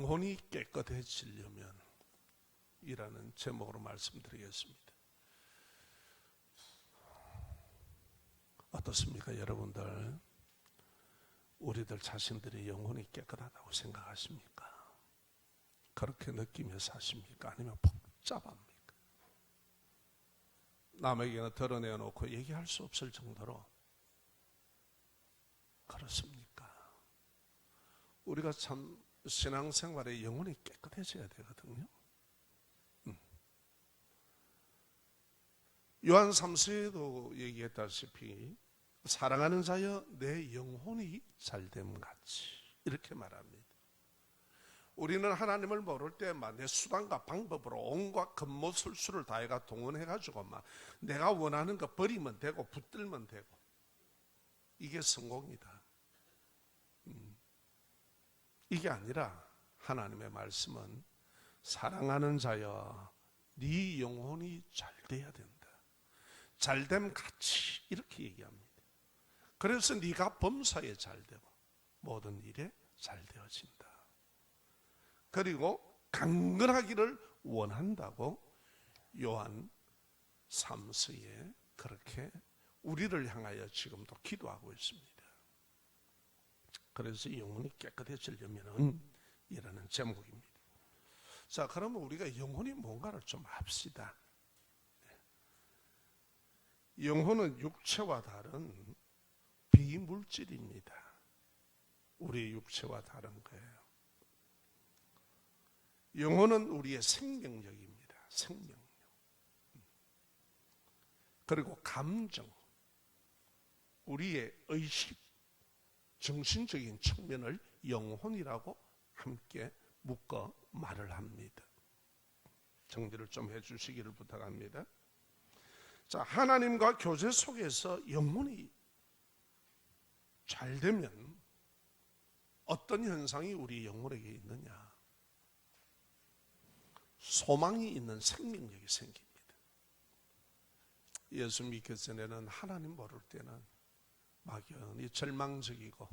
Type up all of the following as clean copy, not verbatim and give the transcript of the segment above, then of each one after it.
영혼이 깨끗해지려면 이라는 제목으로 말씀드리겠습니다. 어떻습니까, 여러분들? 우리들 자신들이 영혼이 깨끗하다고 생각하십니까? 그렇게 느끼며 사십니까? 아니면 복잡합니까? 남에게는 드러내놓고 얘기할 수 없을 정도로 그렇습니까? 우리가 참 신앙생활에 영혼이 깨끗해져야 되거든요. 요한 3서에도 얘기했다시피 사랑하는 자여 내 영혼이 잘됨 같이 이렇게 말합니다. 우리는 하나님을 모를 때만 내 수단과 방법으로 온갖 겉모술수를 다해가 동원해가지고 막 내가 원하는 거 버리면 되고 붙들면 되고 이게 성공이다. 이게 아니라 하나님의 말씀은 사랑하는 자여 네 영혼이 잘 돼야 된다. 잘됨 같이 이렇게 얘기합니다. 그래서 네가 범사에 잘 되고 모든 일에 잘 되어진다. 그리고 강건하기를 원한다고 요한 3서에 그렇게 우리를 향하여 지금도 기도하고 있습니다. 그래서 영혼이 깨끗해지려면 이라는 제목입니다. 자, 그러면 우리가 영혼이 뭔가를 좀 합시다. 영혼은 육체와 다른 비물질입니다. 우리 육체와 다른 거예요. 영혼은 우리의 생명력입니다. 생명력. 그리고 감정, 우리의 의식, 정신적인 측면을 영혼이라고 함께 묶어 말을 합니다. 정리를 좀 해주시기를 부탁합니다. 자, 하나님과 교제 속에서 영혼이 잘 되면 어떤 현상이 우리 영혼에게 있느냐? 소망이 있는 생명력이 생깁니다. 예수 믿기 전에는 하나님 모를 때는 막연히 절망적이고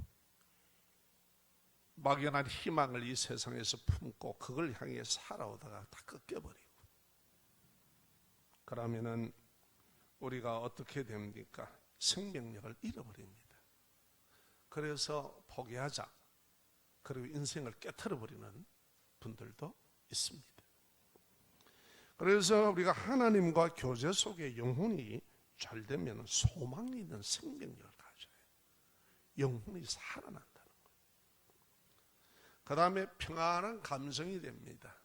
막연한 희망을 이 세상에서 품고 그걸 향해 살아오다가 다 꺾여버리고 그러면은 우리가 어떻게 됩니까? 생명력을 잃어버립니다. 그래서 포기하자. 그리고 인생을 깨트려버리는 분들도 있습니다. 그래서 우리가 하나님과 교제 속에 영혼이 잘 되면 소망이 있는 생명력을 가져요. 영혼이 살아난다는 거예요. 그 다음에 평안한 감정이 됩니다.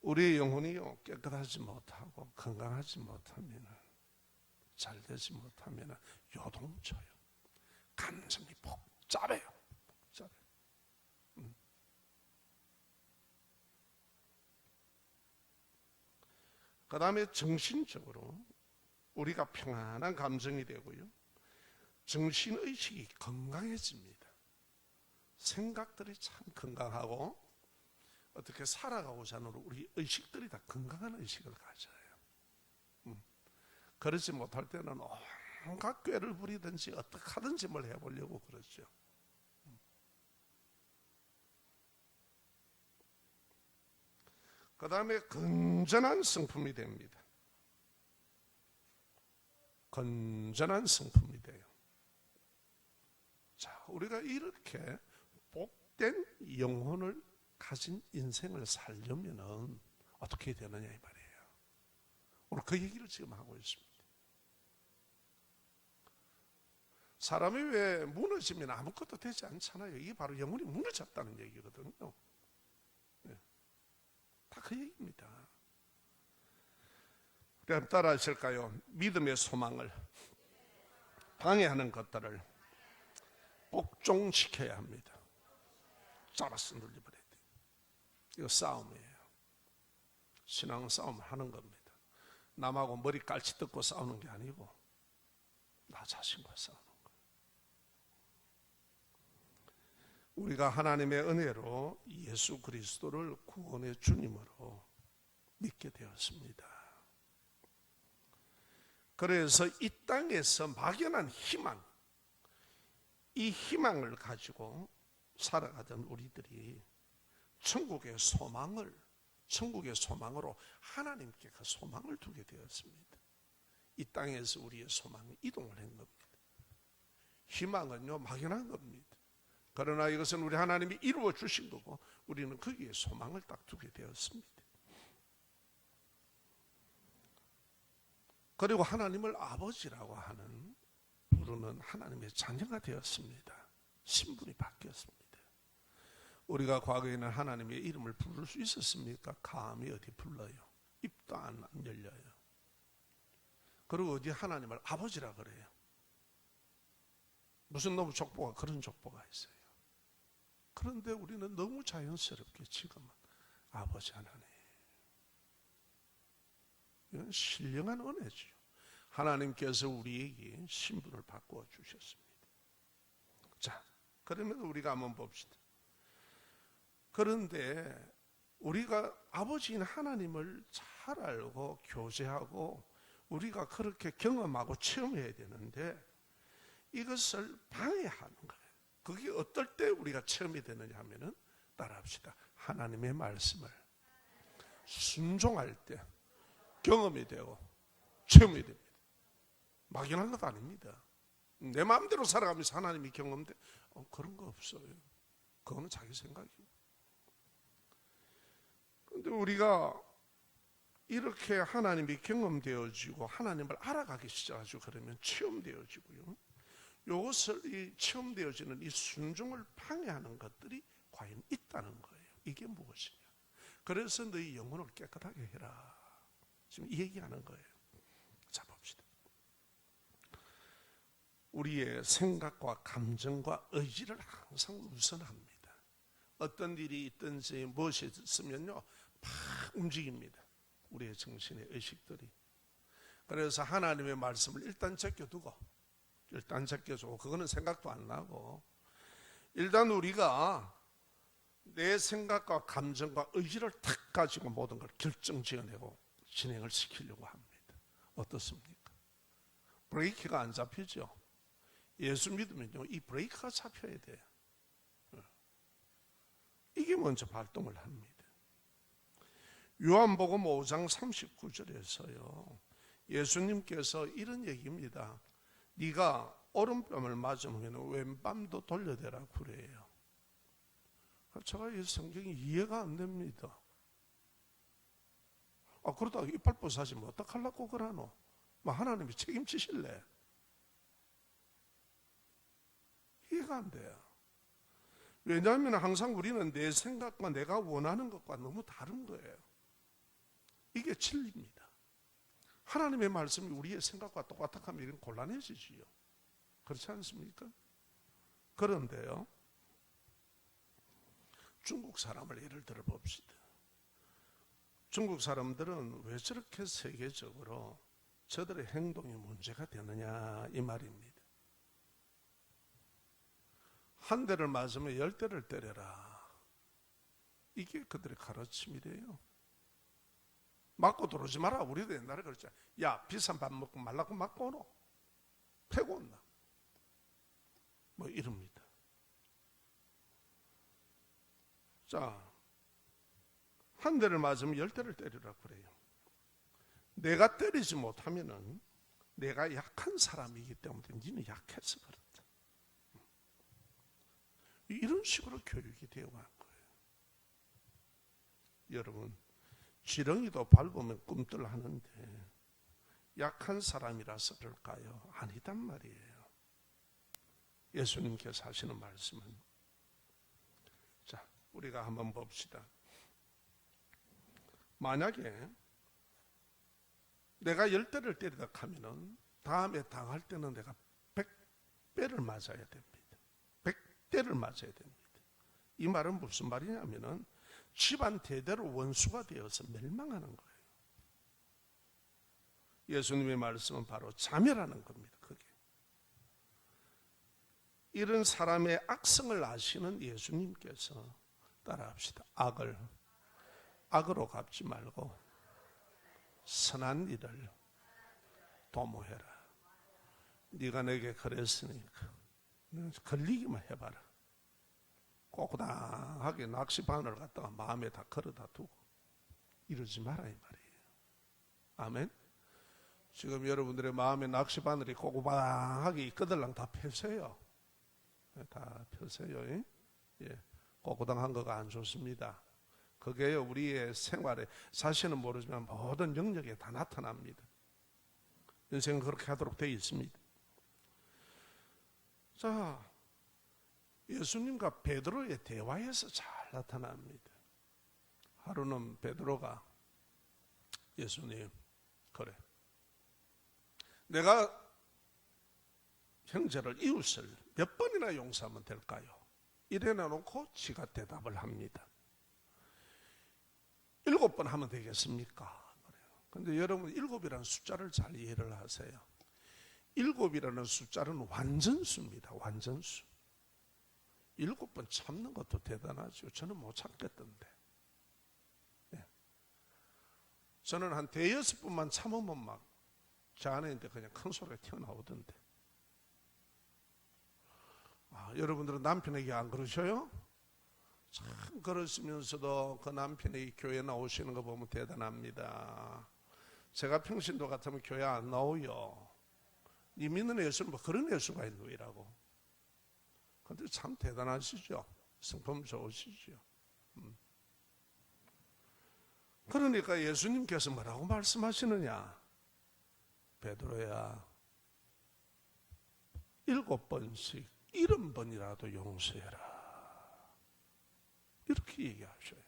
우리의 영혼이 깨끗하지 못하고 건강하지 못하면 잘 되지 못하면 요동쳐요. 감정이 복잡해요. 그 다음에 정신적으로 우리가 평안한 감정이 되고요. 정신의식이 건강해집니다. 생각들이 참 건강하고 어떻게 살아가고자 하는 우리 의식들이 다 건강한 의식을 가져요. 그러지 못할 때는 온갖 꾀를 부리든지 어떻게 하든지 뭘 해보려고 그러죠. 그 다음에 건전한 성품이 됩니다. 건전한 성품이 돼요. 자, 우리가 이렇게 복된 영혼을 가진 인생을 살려면은 어떻게 되느냐 이 말이에요. 오늘 그 얘기를 지금 하고 있습니다. 사람이 왜 무너지면 아무것도 되지 않잖아요. 이게 바로 영혼이 무너졌다는 얘기거든요. 네. 다 그 얘기입니다. 우리 한번 따라 하실까요? 믿음의 소망을 방해하는 것들을 복종시켜야 합니다. 잡아서 눌려버려야 돼요. 이거 싸움이에요. 신앙 싸움 하는 겁니다. 남하고 머리 깔치 뜯고 싸우는 게 아니고 나 자신과 싸우는 거예요. 우리가 하나님의 은혜로 예수 그리스도를 구원의 주님으로 믿게 되었습니다. 그래서 이 땅에서 막연한 희망, 이 희망을 가지고 살아가던 우리들이 천국의 소망으로 하나님께 그 소망을 두게 되었습니다. 이 땅에서 우리의 소망이 이동을 한 겁니다. 희망은요, 막연한 겁니다. 그러나 이것은 우리 하나님이 이루어 주신 거고 우리는 거기에 소망을 딱 두게 되었습니다. 그리고 하나님을 아버지라고 부르는 하나님의 자녀가 되었습니다. 신분이 바뀌었습니다. 우리가 과거에는 하나님의 이름을 부를 수 있었습니까? 감히 어디 불러요? 입도 안 열려요. 그리고 어디 하나님을 아버지라 그래요? 무슨 놈의 족보가 그런 족보가 있어요. 그런데 우리는 너무 자연스럽게 지금은 아버지 하나님. 이건 신령한 은혜죠. 하나님께서 우리에게 신분을 바꾸어 주셨습니다. 자, 그러면 우리가 한번 봅시다. 그런데 우리가 아버지인 하나님을 잘 알고 교제하고 우리가 그렇게 경험하고 체험해야 되는데 이것을 방해하는 거예요. 그게 어떨 때 우리가 체험이 되느냐 하면은 따라합시다. 하나님의 말씀을 순종할 때 경험이 되고 체험이 됩니다. 막연한 것도 아닙니다. 내 마음대로 살아가면서 하나님이 경험돼? 그런 거 없어요. 그거는 자기 생각이에요. 그런데 우리가 이렇게 하나님이 경험되어지고 하나님을 알아가기 시작하죠. 그러면 체험되어지고요. 이것을 이 체험되어지는 이 순종을 방해하는 것들이 과연 있다는 거예요. 이게 무엇이냐? 그래서 너희 영혼을 깨끗하게 해라. 지금 이 얘기하는 거예요. 자, 봅시다. 우리의 생각과 감정과 의지를 항상 우선합니다. 어떤 일이 있든지 무엇이 있으면요, 막 움직입니다. 우리의 정신의 의식들이. 그래서 하나님의 말씀을 일단 제껴두고, 일단 제껴주고, 그거는 생각도 안 나고, 일단 우리가 내 생각과 감정과 의지를 탁 가지고 모든 걸 결정 지어내고 진행을 시키려고 합니다. 어떻습니까? 브레이크가 안 잡히죠? 예수 믿으면요, 이 브레이크가 잡혀야 돼요. 이게 먼저 발동을 합니다. 요한복음 5장 39절에서요, 예수님께서 이런 얘기입니다. 네가 오른뺨을 맞으면 왼뺨도 돌려대라 그래요. 제가 이 성경이 이해가 안 됩니다. 그러다가 이빨 부사지면 어떡하려고 그러노? 하나님이 책임지실래? 이해가 안 돼요. 왜냐하면 항상 우리는 내 생각과 내가 원하는 것과 너무 다른 거예요. 이게 진리입니다. 하나님의 말씀이 우리의 생각과 똑같아 하면 이건 곤란해지지요. 그렇지 않습니까? 그런데요, 중국 사람을 예를 들어 봅시다. 중국 사람들은 왜 저렇게 세계적으로 저들의 행동이 문제가 되느냐 이 말입니다. 한 대를 맞으면 10대를 때려라. 이게 그들의 가르침이래요. 맞고 들어오지 마라. 우리도 옛날에 그랬잖아요. 야, 비싼 밥 먹고 말라고 맞고 오노? 패고 온나? 이럽니다. 자, 한 대를 맞으면 10대를 때리라 그래요. 내가 때리지 못하면은 내가 약한 사람이기 때문에 니는 약해서 그렇다. 이런 식으로 교육이 되어간 거예요. 여러분, 지렁이도 밟으면 꿈틀하는데 약한 사람이라서 그럴까요? 아니단 말이에요. 예수님께서 하시는 말씀은, 자, 우리가 한번 봅시다. 만약에 내가 10대를 때리다 하면은 다음에 당할 때는 내가 100배를 맞아야 됩니다. 100대를 맞아야 됩니다. 이 말은 무슨 말이냐면은 집안 대대로 원수가 되어서 멸망하는 거예요. 예수님의 말씀은 바로 자멸하는 겁니다. 그게. 이런 사람의 악성을 아시는 예수님께서 따라합시다. 악을 악으로 갚지 말고 선한 일을 도모해라. 네가 내게 그랬으니까 걸리기만 해봐라. 꼬꾸당하게 낚시바늘 갖다가 마음에 다 걸어다 두고 이러지 마라 이 말이에요. 아멘. 지금 여러분들의 마음에 낚시바늘이 꼬꾸당하게 있거들랑 다 펴세요. 다 펴세요. 예, 꼬꾸당한 거가 안 좋습니다. 그게 우리의 생활에 사실은 모르지만 모든 영역에 다 나타납니다. 인생은 그렇게 하도록 되어 있습니다. 자, 예수님과 베드로의 대화에서 잘 나타납니다. 하루는 베드로가 예수님, 그래, 내가 형제를 이웃을 몇 번이나 용서하면 될까요? 이래 놔놓고 지가 대답을 합니다. 7번 하면 되겠습니까? 그런데 여러분 7이라는 숫자를 잘 이해를 하세요. 7이라는 숫자는 완전수입니다. 완전수. 7번 참는 것도 대단하죠. 저는 못 참겠던데. 예. 저는 한 5-6번만 참으면 막 제 안에 그냥 큰 소리가 튀어나오던데. 여러분들은 남편에게 안 그러셔요? 참 그러시면서도 그 남편이 교회 나오시는 거 보면 대단합니다. 제가 평신도 같으면 교회 안 나오요. 이 믿는 예수는 뭐 그런 예수가 있노이라고. 근데 참 대단하시죠. 성품 좋으시죠. 그러니까 예수님께서 뭐라고 말씀하시느냐? 베드로야, 7번씩 70번이라도 용서해라. 이렇게 얘기하셔요.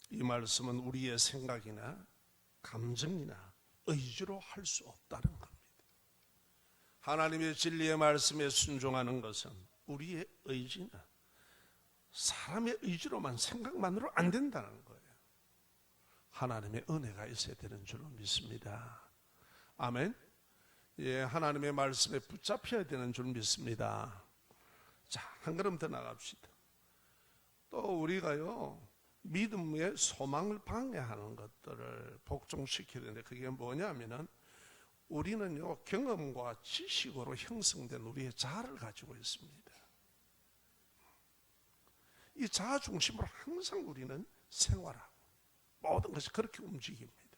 이 말씀은 우리의 생각이나 감정이나 의지로 할 수 없다는 겁니다. 하나님의 진리의 말씀에 순종하는 것은 우리의 의지나 사람의 의지로만 생각만으로 안 된다는 거예요. 하나님의 은혜가 있어야 되는 줄로 믿습니다. 아멘. 예, 하나님의 말씀에 붙잡혀야 되는 줄 믿습니다. 자, 한 걸음 더 나갑시다. 또 우리가요, 믿음의 소망을 방해하는 것들을 복종시켜야 되는데 그게 뭐냐면은 우리는요, 경험과 지식으로 형성된 우리의 자아를 가지고 있습니다. 이 자아 중심으로 항상 우리는 생활하고 모든 것이 그렇게 움직입니다.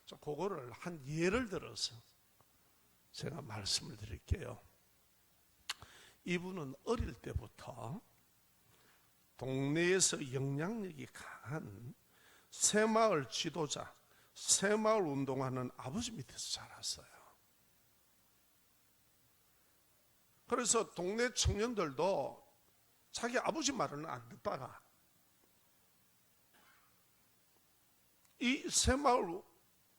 자, 그거를 한 예를 들어서 제가 말씀을 드릴게요. 이분은 어릴 때부터 동네에서 영향력이 강한 새마을 지도자, 새마을 운동하는 아버지 밑에서 자랐어요. 그래서 동네 청년들도 자기 아버지 말은 안 듣다가 이 새마을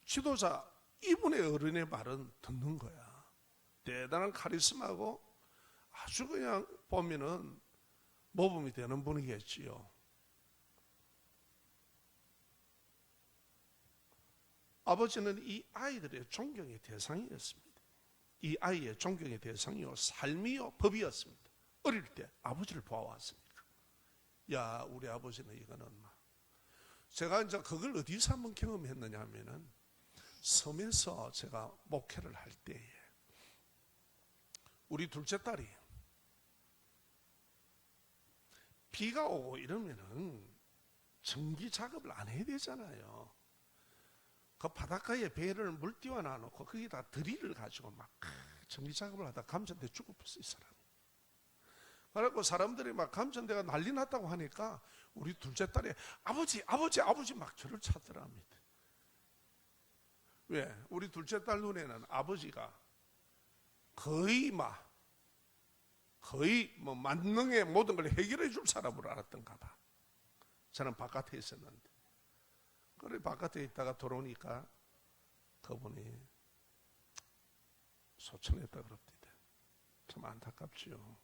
지도자 이분의 어른의 말은 듣는 거야. 대단한 카리스마고 아주 그냥 보면은 모범이 되는 분이겠지요. 아버지는 이 아이들의 존경의 대상이었습니다. 이 아이의 존경의 대상이요, 삶이요, 법이었습니다. 어릴 때 아버지를 보아왔으니까. 야, 우리 아버지는 이거는 막. 제가 이제 그걸 어디서 한번 경험했느냐 하면은 섬에서 제가 목회를 할 때에 우리 둘째 딸이 비가 오고 이러면은 전기 작업을 안 해야 되잖아요. 그 바닷가에 배를 물 띄워 놔놓고 거기다 드릴을 가지고 막 전기 작업을 하다 감전돼 죽었어, 이 사람. 그래갖고 사람들이 막 감전대가 난리 났다고 하니까 우리 둘째 딸이 아버지 막 저를 찾더랍니다. 왜? 우리 둘째 딸 눈에는 아버지가 거의 만능의 모든 걸 해결해 줄 사람으로 알았던가 봐. 저는 바깥에 있었는데. 그래, 바깥에 있다가 들어오니까 그분이 소천했다 그럽니다. 참 안타깝지요.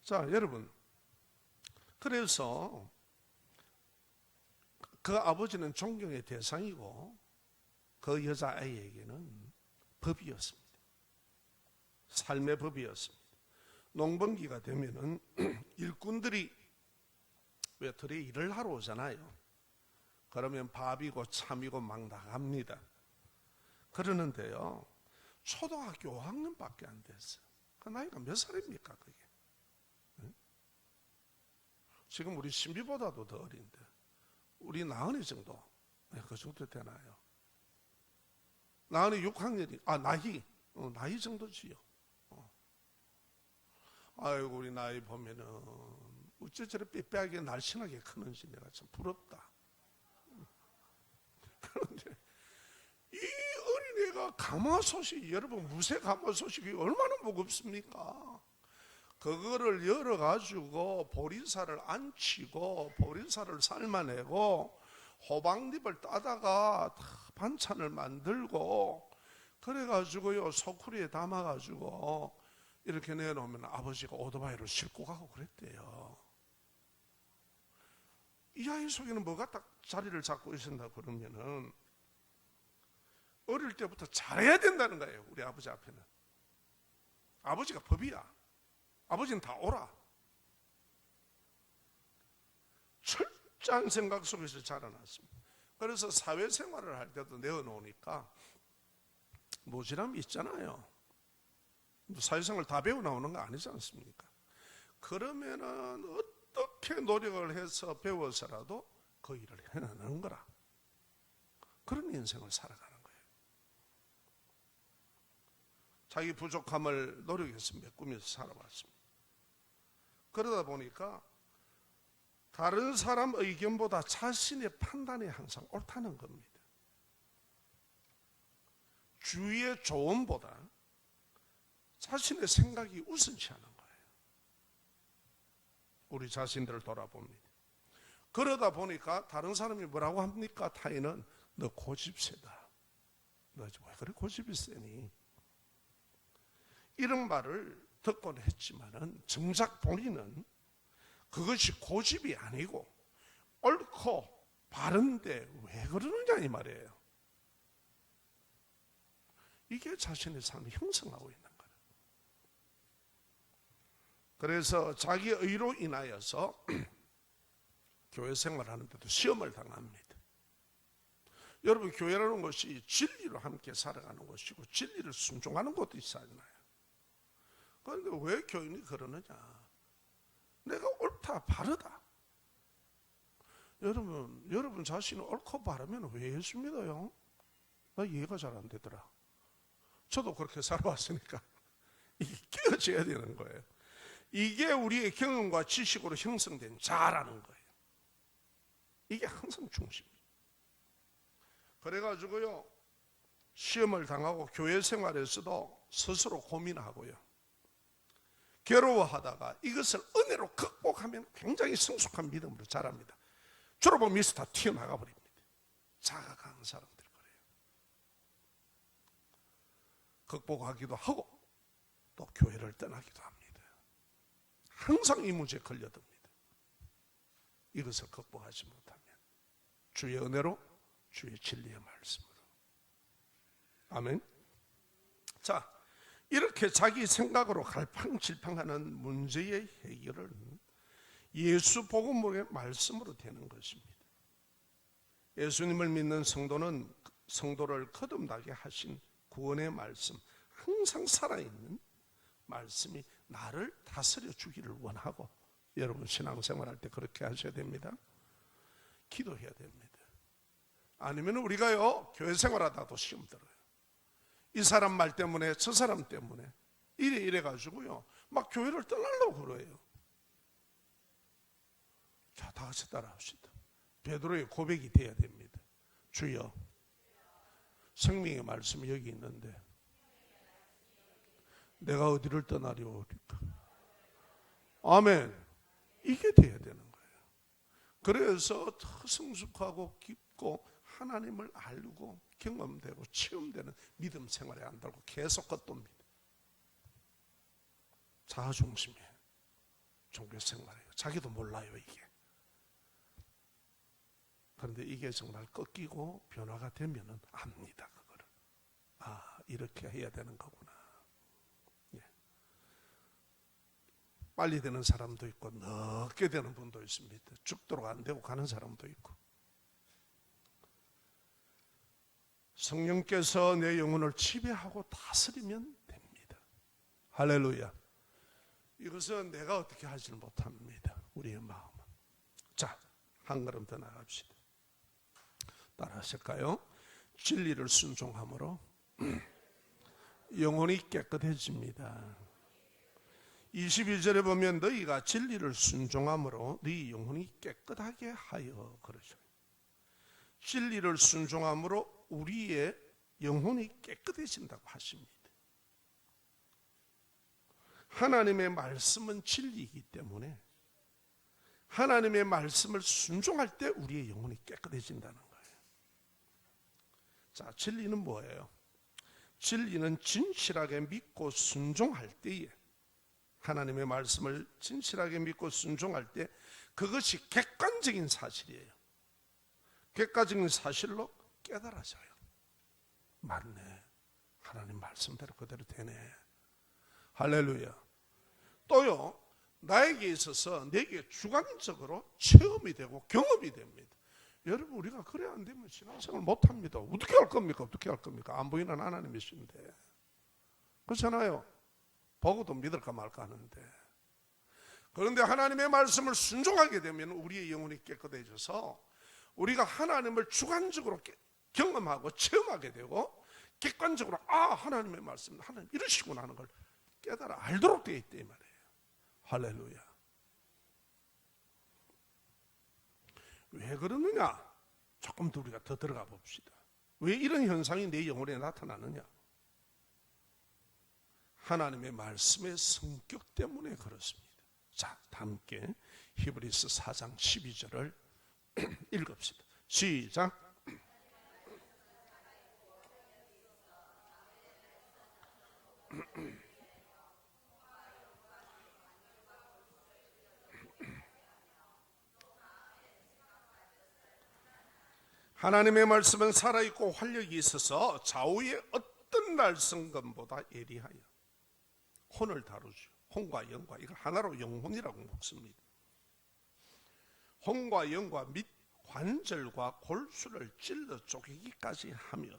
자, 여러분, 그래서 그 아버지는 존경의 대상이고 그 여자아이에게는 법이었습니다. 삶의 법이었습니다. 농번기가 되면은 일꾼들이 왜 들에 일을 하러 오잖아요. 그러면 밥이고 참이고 막 나갑니다. 그러는데요, 초등학교 5학년밖에 안 됐어요. 그 나이가 몇 살입니까 그게? 네? 지금 우리 신비보다도 더 어린데 우리 나은이 정도, 네, 그 정도 되나요? 나은이 6학년이 나이 정도지요. 아이고 우리 나이 보면은 어째 저렇게 빽빽하게 날씬하게 크는지 내가 참 부럽다. 그런데 이 어린애가 가마솥이, 여러분 무쇠 가마솥이 얼마나 무겁습니까? 그거를 열어가지고 보리쌀을 안치고 보리쌀을 삶아내고 호박잎을 따다가 반찬을 만들고 그래가지고요 소쿠리에 담아가지고 이렇게 내놓으면 아버지가 오토바이를 싣고 가고 그랬대요. 이 아이 속에는 뭐가 딱 자리를 잡고 있었나 그러면은 어릴 때부터 잘해야 된다는 거예요. 우리 아버지 앞에는. 아버지가 법이야. 아버지는 다 오라. 철저한 생각 속에서 자라났습니다. 그래서 사회생활을 할 때도 내어놓으니까 모질함이 있잖아요. 사회생활 다 배워 나오는 거 아니지 않습니까? 그러면은 어떻게 노력을 해서 배워서라도 그 일을 해내는 거라. 그런 인생을 살아가는 거예요. 자기 부족함을 노력해서 메꾸면서 살아왔습니다. 그러다 보니까 다른 사람 의견보다 자신의 판단이 항상 옳다는 겁니다. 주위의 조언보다 자신의 생각이 우선시 하는 거예요. 우리 자신들을 돌아봅니다. 그러다 보니까 다른 사람이 뭐라고 합니까? 타인은 너 고집세다. 너 왜 그래 고집이 세니? 이런 말을 듣곤 했지만은 정작 본인은 그것이 고집이 아니고 옳고 바른데 왜 그러느냐 이 말이에요. 이게 자신의 삶을 형성하고 있는 거예요. 그래서 자기 의로 인하여서 교회 생활하는데도 시험을 당합니다. 여러분 교회라는 것이 진리로 함께 살아가는 것이고 진리를 순종하는 것도 있잖아요. 그런데 왜 교인이 그러느냐? 내가 옳다 바르다. 여러분 자신이 옳고 바르면 왜 예수 믿어요? 나 이해가 잘 안 되더라. 저도 그렇게 살아왔으니까 이게 깨어져야 되는 거예요. 이게 우리의 경험과 지식으로 형성된 자라는 거예요. 이게 항상 중심이에요. 그래가지고요 시험을 당하고 교회 생활에서도 스스로 고민하고요 괴로워하다가 이것을 은혜로 극복하면 굉장히 성숙한 믿음으로 자랍니다. 졸업은 미스 다 튀어나가 버립니다. 자각하는 사람들 그래요. 극복하기도 하고 또 교회를 떠나기도 합니다. 항상 이 문제에 걸려듭니다. 이것을 극복하지 못하면 주의 은혜로 주의 진리의 말씀으로. 아멘. 자, 이렇게 자기 생각으로 갈팡질팡하는 문제의 해결은 예수 복음의 말씀으로 되는 것입니다. 예수님을 믿는 성도는 성도를 거듭나게 하신 구원의 말씀, 항상 살아있는 말씀이 나를 다스려 주기를 원하고, 여러분 신앙생활할 때 그렇게 하셔야 됩니다. 기도해야 됩니다. 아니면 우리가요 교회 생활하다가도 시험 들어요. 이 사람 말 때문에 저 사람 때문에 이래 가지고요 막 교회를 떠나려고 그래요. 자, 다 같이 따라합시다. 베드로의 고백이 돼야 됩니다. 주여, 생명의 말씀이 여기 있는데 내가 어디를 떠나려오리까? 아멘. 이게 돼야 되는 거예요. 그래서 더 성숙하고 깊고 하나님을 알고 경험되고 체험되는 믿음 생활에 안달고 계속 걷돕니다. 자아중심이에요. 종교 생활이에요. 자기도 몰라요 이게. 그런데 이게 정말 꺾이고 변화가 되면은 압니다. 그거를. 아, 이렇게 해야 되는 거구나. 예. 빨리 되는 사람도 있고 늦게 되는 분도 있습니다. 죽도록 안 되고 가는 사람도 있고. 성령께서 내 영혼을 지배하고 다스리면 됩니다. 할렐루야. 이것은 내가 어떻게 하지는 못합니다. 우리의 마음은. 자, 한 걸음 더 나갑시다. 따라하실까요? 진리를 순종함으로 영혼이 깨끗해집니다. 22절에 보면 너희가 진리를 순종함으로 너희 영혼이 깨끗하게 하여 그러죠. 진리를 순종함으로 우리의 영혼이 깨끗해진다고 하십니다. 하나님의 말씀은 진리이기 때문에 하나님의 말씀을 순종할 때 우리의 영혼이 깨끗해진다는 거예요. 자, 진리는 뭐예요? 진리는 진실하게 믿고 순종할 때에, 하나님의 말씀을 진실하게 믿고 순종할 때 그것이 객관적인 사실이에요. 객관적인 사실로 깨달아져요. 맞네, 하나님 말씀대로 그대로 되네. 할렐루야. 또요, 나에게 있어서 내게 주관적으로 체험이 되고 경험이 됩니다. 여러분, 우리가 그래 안 되면 신앙생활 못합니다. 어떻게 할 겁니까? 어떻게 할 겁니까? 안 보이는 하나님이신데. 그렇잖아요. 보고도 믿을까 말까 하는데. 그런데 하나님의 말씀을 순종하게 되면 우리의 영혼이 깨끗해져서 우리가 하나님을 주관적으로 경험하고 체험하게 되고 객관적으로 하나님의 말씀, 하나님 이러시구나 하는 걸 깨달아 알도록 되어 있다 이 말이에요. 할렐루야. 왜 그러느냐? 조금 더 우리가 더 들어가 봅시다. 왜 이런 현상이 내 영혼에 나타나느냐? 하나님의 말씀의 성격 때문에 그렇습니다. 자, 다 함께 히브리서 4장 12절을 읽읍시다. 시작. 하나님의 말씀은 살아있고 활력이 있어서 좌우의 어떤 날성검보다 예리하여 혼을 다루죠. 혼과 영과, 이걸 하나로 영혼이라고 묶습니다. 혼과 영과 및 관절과 골수를 찔러 쪼개기까지 하며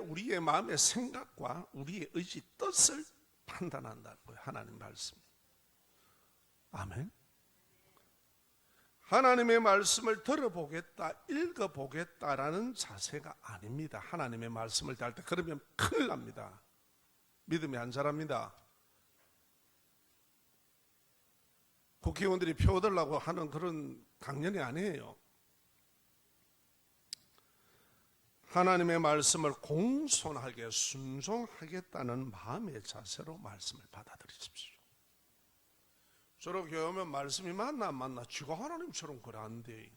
우리의 마음의 생각과 우리의 의지 뜻을 판단한다는 거예요. 하나님 말씀. 아멘. 하나님의 말씀을 들어보겠다, 읽어보겠다라는 자세가 아닙니다. 하나님의 말씀을 달 때 그러면 큰일 납니다. 믿음이 안 자랍니다. 국회의원들이 표 얻으려고 하는 그런 강연이 아니에요. 하나님의 말씀을 공손하게 순종하겠다는 마음의 자세로 말씀을 받아들이십시오. 저렇게 오면 말씀이 맞나 안 맞나 지가 하나님처럼 그래 안 돼.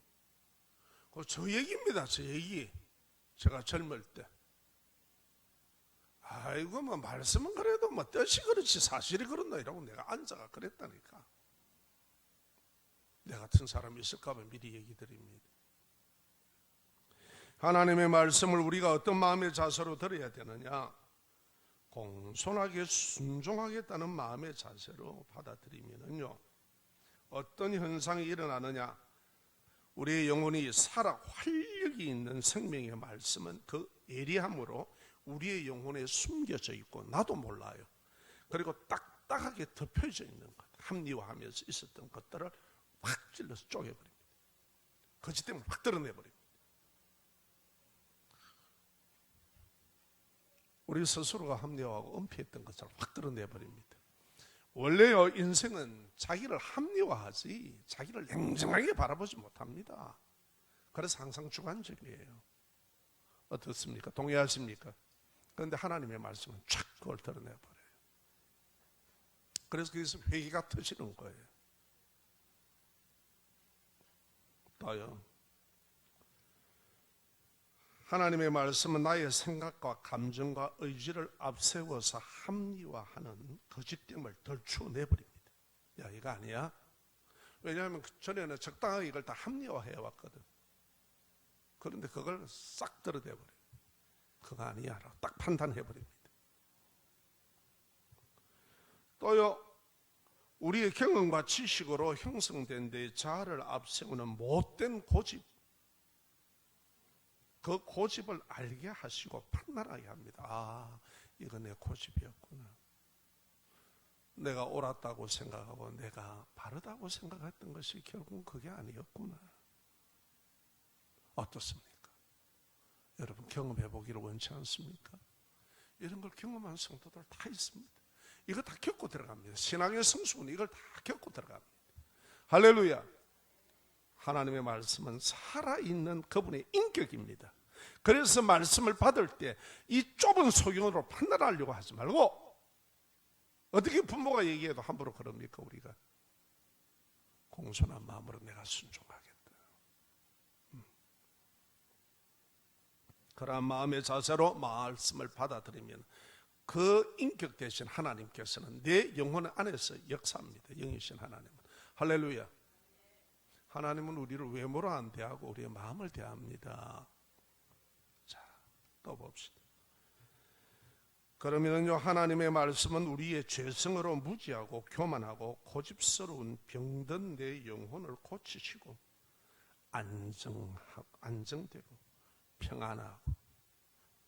저 얘기입니다. 저 얘기. 제가 젊을 때 아이고 뭐 말씀은 그래도 뭐 뜻이 그렇지 사실이 그렇나 이러고 내가 앉아가 그랬다니까. 내 같은 사람이 있을까 봐 미리 얘기 드립니다. 하나님의 말씀을 우리가 어떤 마음의 자세로 들어야 되느냐? 공손하게 순종하겠다는 마음의 자세로 받아들이면요, 어떤 현상이 일어나느냐? 우리의 영혼이 살아 활력이 있는 생명의 말씀은 그 예리함으로 우리의 영혼에 숨겨져 있고 나도 몰라요. 그리고 딱딱하게 덮여져 있는 것, 합리화하면서 있었던 것들을 확 찔러서 쪼개버립니다. 거짓 때문에 확 드러내버립니다. 우리 스스로가 합리화하고 은폐했던 것처럼 확 드러내버립니다. 원래요, 인생은 자기를 합리화하지 자기를 냉정하게 바라보지 못합니다. 그래서 항상 주관적이에요. 어떻습니까? 동의하십니까? 그런데 하나님의 말씀은 쫙 그걸 드러내버려요. 그래서 거기서 회개가 터지는 거예요. 또요, 하나님의 말씀은 나의 생각과 감정과 의지를 앞세워서 합리화하는 거짓됨을 덜추어내버립니다. 야, 이거 아니야? 왜냐하면 전에는 적당하게 이걸 다 합리화해왔거든. 그런데 그걸 싹 드러내버려요. 그거 아니야 라고 딱 판단해버립니다. 또요, 우리의 경험과 지식으로 형성된 데 자아를 앞세우는 못된 고집, 그 고집을 알게 하시고 판단하게 합니다. 아, 이거 내 고집이었구나. 내가 옳았다고 생각하고 내가 바르다고 생각했던 것이 결국은 그게 아니었구나. 어떻습니까? 여러분 경험해 보기를 원치 않습니까? 이런 걸 경험한 성도들 다 있습니다. 이거 다 겪고 들어갑니다. 신앙의 성숙은 이걸 다 겪고 들어갑니다. 할렐루야. 하나님의 말씀은 살아있는 그분의 인격입니다. 그래서 말씀을 받을 때 이 좁은 소경으로 판단하려고 하지 말고, 어떻게 부모가 얘기해도 함부로 그럽니까? 우리가 공손한 마음으로 내가 순종하겠다. 그러한 마음의 자세로 말씀을 받아들이면 그 인격 대신 하나님께서는 내 영혼 안에서 역사합니다. 영이신 하나님은. 할렐루야. 하나님은 우리를 외모로 안 대하고 우리의 마음을 대합니다. 자, 또 봅시다. 그러면요, 하나님의 말씀은 우리의 죄성으로 무지하고 교만하고 고집스러운 병든 내 영혼을 고치시고 안정되고 평안하고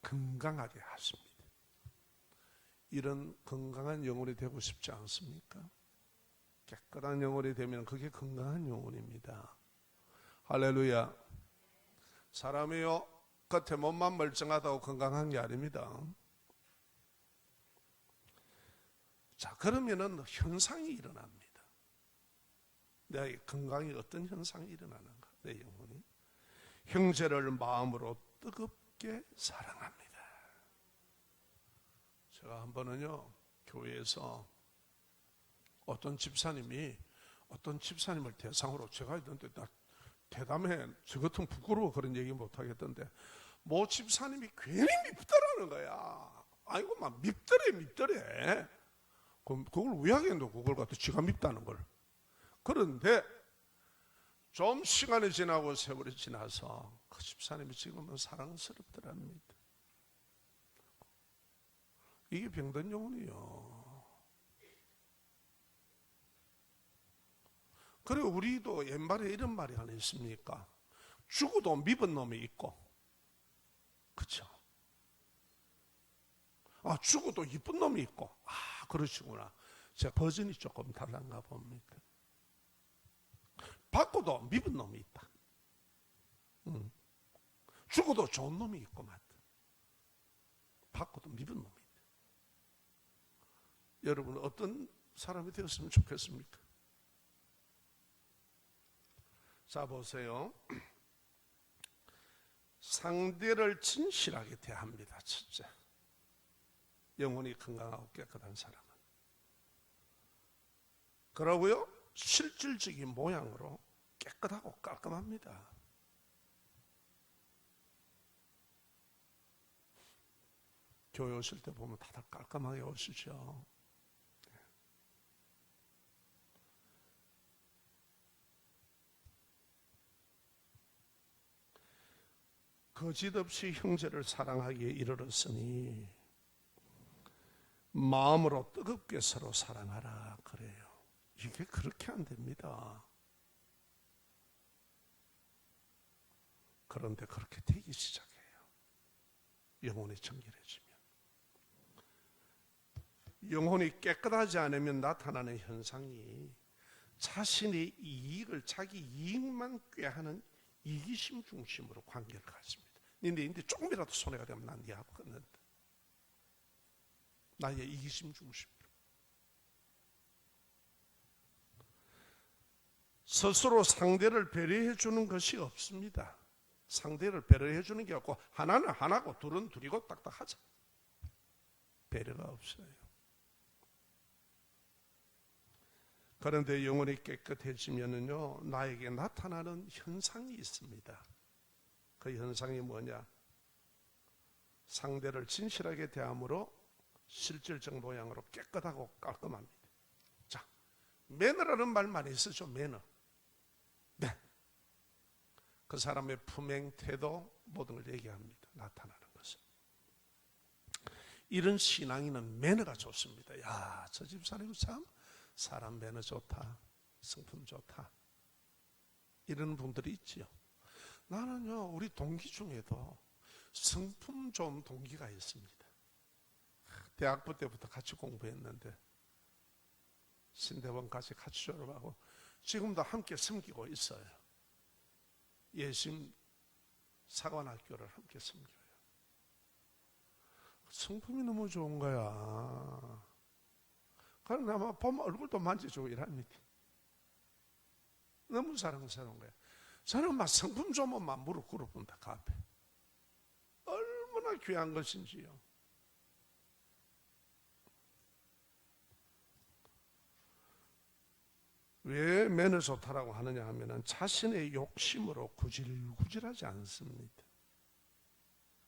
건강하게 하십니다. 이런 건강한 영혼이 되고 싶지 않습니까? 깨끗한 영혼이 되면 그게 건강한 영혼입니다. 할렐루야. 사람이요, 겉에 몸만 멀쩡하다고 건강한 게 아닙니다. 자, 그러면은 현상이 일어납니다. 내 건강에 어떤 현상이 일어나는가? 내 영혼이 형제를 마음으로 뜨겁게 사랑합니다. 제가 한 번은요, 교회에서 어떤 집사님을 대상으로, 제가 있는데 나 대담해, 저 같은 부끄러워 그런 얘기 못 하겠던데, 뭐 집사님이 괜히 밉더라는 거야. 아이고 막 밉더래. 그걸 왜 하겠노? 그걸 갖다 지가 밉다는 걸. 그런데 좀 시간이 지나고 세월이 지나서 그 집사님이 지금은 사랑스럽더랍니다. 이게 병든 영혼이요. 그리고 우리도 옛말에 이런 말이 하나 있습니까? 죽어도 밉은 놈이 있고, 그렇죠? 아, 죽어도 이쁜 놈이 있고, 아, 그러시구나. 제가 버전이 조금 다른가 봅니다. 바꿔도 밉은 놈이 있다. 죽어도 좋은 놈이 있고, 맞다. 바꿔도 밉은 놈이 있다. 여러분 어떤 사람이 되었으면 좋겠습니까? 자, 보세요. 상대를 진실하게 대합니다. 첫째, 영혼이 건강하고 깨끗한 사람은. 그러고요, 실질적인 모양으로 깨끗하고 깔끔합니다. 교회 오실 때 보면 다들 깔끔하게 오시죠. 거짓없이 형제를 사랑하기에 이르렀으니 마음으로 뜨겁게 서로 사랑하라 그래요. 이게 그렇게 안 됩니다. 그런데 그렇게 되기 시작해요. 영혼이 정결해지면. 영혼이 깨끗하지 않으면 나타나는 현상이 자신의 이익을, 자기 이익만 꾀하는 이기심 중심으로 관계를 갖습니다. 근데 조금이라도 손해가 되면 난 니하고 끊는다. 나의 이기심 중심으로. 스스로 상대를 배려해 주는 것이 없습니다. 상대를 배려해 주는 게 없고, 하나는 하나고 둘은 둘이고 딱딱 하자. 배려가 없어요. 그런데 영혼이 깨끗해지면은요, 나에게 나타나는 현상이 있습니다. 그 현상이 뭐냐? 상대를 진실하게 대함으로 실질적 모양으로 깨끗하고 깔끔합니다. 자, 매너라는 말 많이 쓰죠. 매너. 네. 그 사람의 품행, 태도, 모든 걸 얘기합니다. 나타나는 것은. 이런 신앙인은 매너가 좋습니다. 야, 저 집사님 참 사람 매너 좋다, 성품 좋다, 이런 분들이 있지요. 나는요, 우리 동기 중에도 성품 좋은 동기가 있습니다. 대학부 때부터 같이 공부했는데 신대원까지 같이 졸업하고 지금도 함께 섬기고 있어요. 예심 사관학교를 함께 섬겨요. 성품이 너무 좋은 거야. 그럼 아마 보면 얼굴도 만져주고 이랍니다. 너무 사랑스러운 거야. 저는 막 성품 좋으면 막 무릎 꿇어본다, 그 앞에. 얼마나 귀한 것인지요. 왜 매너 좋다라고 하느냐 하면은 자신의 욕심으로 구질구질하지 않습니다.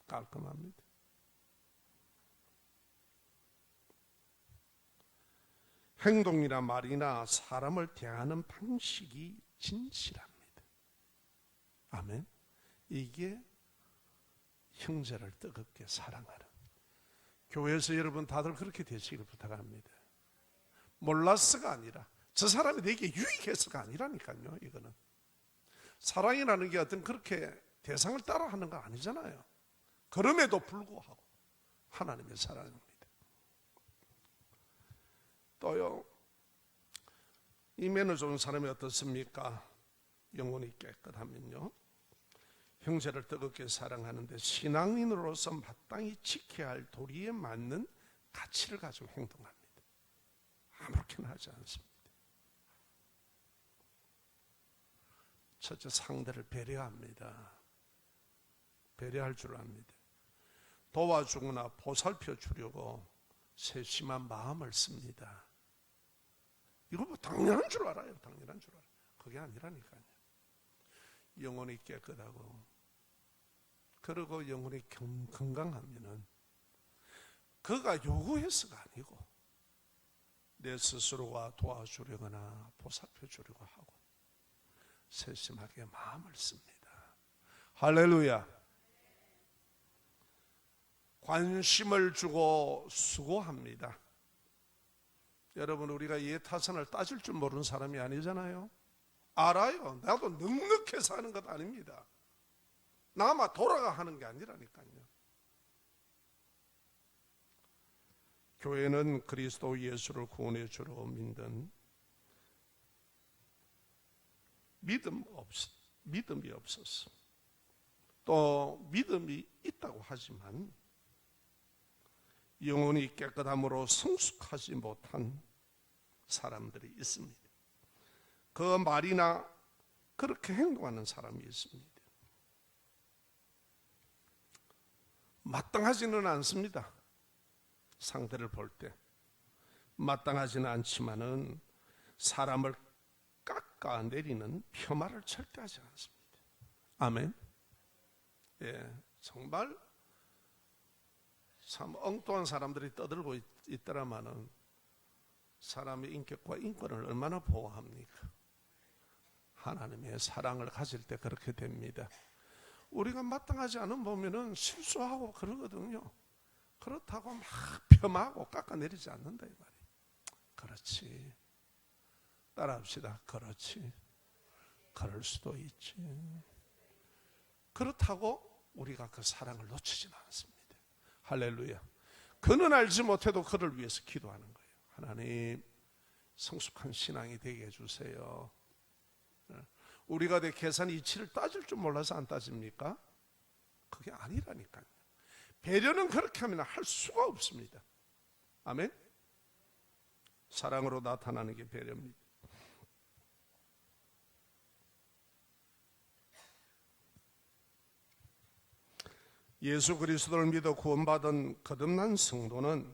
깔끔합니다. 행동이나 말이나 사람을 대하는 방식이 진실합니다. 아멘. 이게 형제를 뜨겁게 사랑하는, 교회에서 여러분 다들 그렇게 되시길 부탁합니다. 몰랐어가 아니라 저 사람이 내게 유익해서가 아니라니까요. 이거는 사랑이라는 게 어떤 그렇게 대상을 따라 하는 거 아니잖아요. 그럼에도 불구하고 하나님의 사랑입니다. 또요, 이 매너 좋은 사람이 어떻습니까? 영혼이 깨끗하면요, 형제를 뜨겁게 사랑하는데 신앙인으로서 마땅히 지켜야 할 도리에 맞는 가치를 가지고 행동합니다. 아무렇게나 하지 않습니다. 첫째, 상대를 배려합니다. 배려할 줄 압니다. 도와주거나 보살펴 주려고 세심한 마음을 씁니다. 이거 뭐 당연한 줄 알아요. 당연한 줄 알아요. 그게 아니라니까요. 영혼이 깨끗하고 그리고 영혼이 건강하면은 그가 요구해서가 아니고 내 스스로가 도와주려거나 보살펴 주려고 하고 세심하게 마음을 씁니다. 할렐루야. 관심을 주고 수고합니다. 여러분, 우리가 이 타선을 따질 줄 모르는 사람이 아니잖아요. 알아요. 나도 넉넉해서 하는 것 아닙니다. 나만 돌아가 하는 게 아니라니까요. 교회는 그리스도 예수를 구원해 주러 믿는 믿음이 없었어. 또 믿음이 있다고 하지만 영혼이 깨끗함으로 성숙하지 못한 사람들이 있습니다. 그 말이나 그렇게 행동하는 사람이 있습니다. 마땅하지는 않습니다. 상대를 볼 때 마땅하지는 않지만은 사람을 깎아내리는 폄하를 절대 하지 않습니다. 아멘. 예, 정말 참 엉뚱한 사람들이 떠들고 있더라마는 사람의 인격과 인권을 얼마나 보호합니까? 하나님의 사랑을 가질 때 그렇게 됩니다. 우리가 마땅하지 않은 보면은 실수하고 그러거든요. 그렇다고 막 폄하하고 깎아내리지 않는다 이 말이에요. 그렇지. 따라합시다. 그렇지. 그럴 수도 있지. 그렇다고 우리가 그 사랑을 놓치지는 않습니다. 할렐루야. 그는 알지 못해도 그를 위해서 기도하는 거예요. 하나님, 성숙한 신앙이 되게 해주세요. 우리가 내 계산 이치를 따질 줄 몰라서 안 따집니까? 그게 아니라니까요. 배려는 그렇게 하면 할 수가 없습니다. 아멘. 사랑으로 나타나는 게 배려입니다. 예수 그리스도를 믿어 구원받은 거듭난 성도는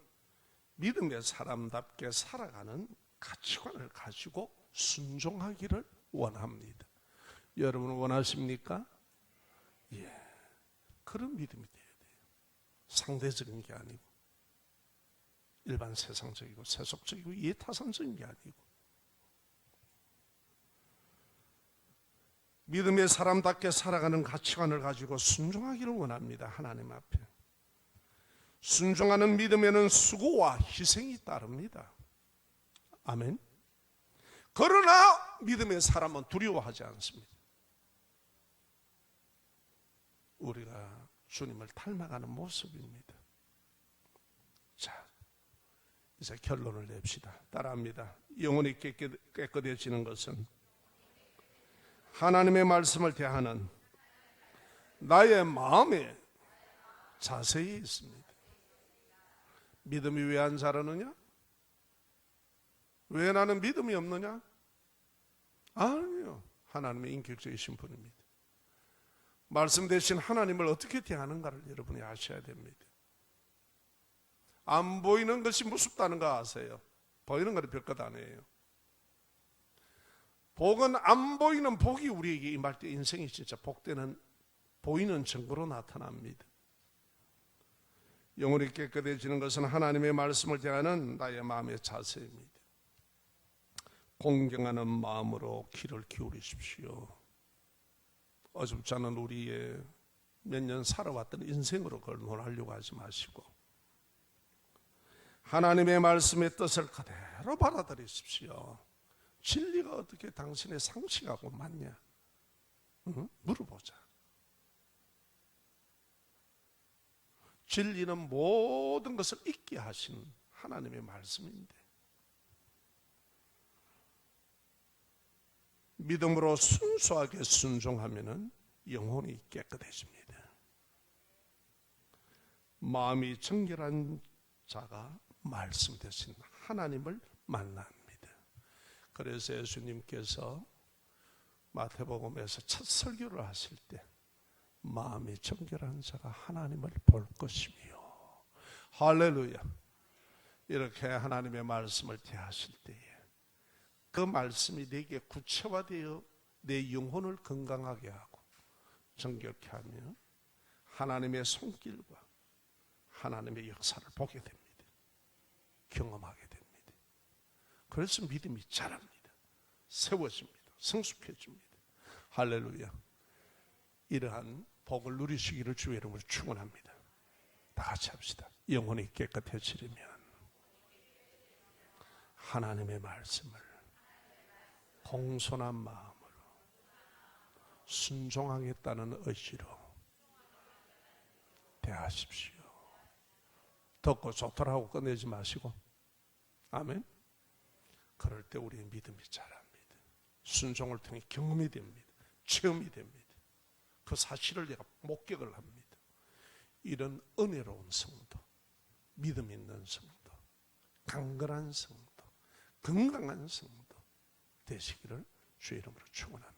믿음의 사람답게 살아가는 가치관을 가지고 순종하기를 원합니다. 여러분 원하십니까? 예, 그런 믿음이 돼야 돼요. 상대적인 게 아니고 일반 세상적이고 세속적이고 이해타산적인 게 아니고 믿음의 사람답게 살아가는 가치관을 가지고 순종하기를 원합니다. 하나님 앞에. 순종하는 믿음에는 수고와 희생이 따릅니다. 아멘. 그러나 믿음의 사람은 두려워하지 않습니다. 우리가 주님을 닮아가는 모습입니다. 자, 이제 결론을 냅시다. 따라합니다. 영혼이 깨끗해지는 것은 하나님의 말씀을 대하는 나의 마음에 자세히 있습니다. 믿음이 왜 안 자라느냐? 왜 나는 믿음이 없느냐? 아니요. 하나님의 인격적이신 분입니다. 말씀 대신 하나님을 어떻게 대하는가를 여러분이 아셔야 됩니다. 안 보이는 것이 무섭다는 거 아세요? 보이는 것은 별것 아니에요. 복은 안 보이는 복이 우리에게 임할 때 인생이 진짜 복되는 보이는 증거로 나타납니다. 영혼이 깨끗해지는 것은 하나님의 말씀을 대하는 나의 마음의 자세입니다. 공경하는 마음으로 귀를 기울이십시오. 어줍지 않은 우리의 몇 년 살아왔던 인생으로 그걸 논하려고 하지 마시고 하나님의 말씀의 뜻을 그대로 받아들이십시오. 진리가 어떻게 당신의 상식하고 맞냐? 물어보자. 진리는 모든 것을 잊게 하신 하나님의 말씀인데 믿음으로 순수하게 순종하면 영혼이 깨끗해집니다. 마음이 정결한 자가 말씀 대신 하나님을 만납니다. 그래서 예수님께서 마태복음에서 첫 설교를 하실 때 마음이 정결한 자가 하나님을 볼 것이며 할렐루야. 이렇게 하나님의 말씀을 대하실 때에 그 말씀이 내게 구체화되어 내 영혼을 건강하게 하고 정결케 하며 하나님의 손길과 하나님의 역사를 보게 됩니다. 경험하게 됩니다. 그래서 믿음이 자랍니다. 세워집니다. 성숙해집니다. 할렐루야. 이러한 복을 누리시기를 주의 이름으로 축원합니다. 다 같이 합시다. 영혼이 깨끗해지려면 하나님의 말씀을 공손한 마음으로 순종하겠다는 의지로 대하십시오. 듣고 좋더라고 끝내지 마시고 아멘. 그럴 때 우리의 믿음이 자랍니다. 순종을 통해 경험이 됩니다. 체험이 됩니다. 그 사실을 내가 목격을 합니다. 이런 은혜로운 성도, 믿음 있는 성도, 강건한 성도, 건강한 성도 되시기를 주의 이름으로 축원합니다.